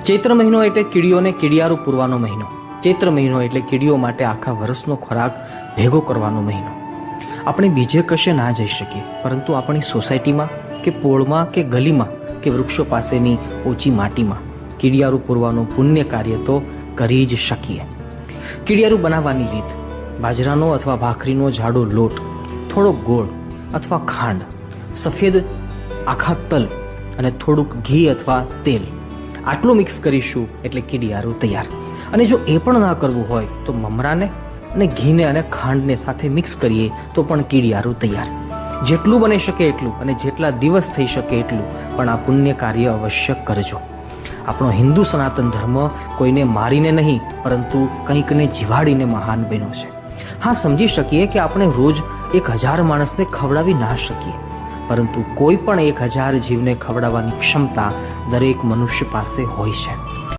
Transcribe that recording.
ચૈત્ર મહિનો એટલે કીડીઓને કીડિયારું પૂરવાનો મહિનો. ચૈત્ર મહિનો એટલે કીડીઓ માટે આખા વર્ષનો ખોરાક ભેગો કરવાનો મહિનો. આપણે બીજે કશે ના જઈ શકીએ, પરંતુ આપણી સોસાયટીમાં કે પોળમાં કે ગલીમાં કે વૃક્ષો પાસેની ઓછી માટીમાં કીડિયારું પૂરવાનું પુણ્ય કાર્ય તો કરી જ શકીએ. કીડિયારું બનાવવાની રીત: બાજરાનો અથવા ભાખરીનો જાડો લોટ, થોડો ગોળ અથવા ખાંડ, સફેદ આખા તલ અને થોડુંક ઘી અથવા તેલ, આટલું મિક્સ કરીશું એટલે કીડિયારું તૈયાર. અને જો એ પણ ના કરવું હોય તો મમરાને અને ઘીને અને ખાંડને સાથે મિક્સ કરીએ તો પણ કીડિયારું તૈયાર. જેટલું બની શકે એટલું અને જેટલા દિવસ થઈ શકે એટલું પણ આ પુણ્ય કાર્ય અવશ્ય કરજો. આપણો હિન્દુ સનાતન ધર્મ કોઈને મારીને નહીં, પરંતુ કંઈકને જીવાડીને મહાન બન્યો છે. હા, સમજી શકીએ કે આપણે રોજ 1000 માણસને ખવડાવી ના શકીએ, પરંતુ કોઈ પણ 1000 જીવને ખવડાવવાની ક્ષમતા દરેક મનુષ્ય પાસે હોય છે.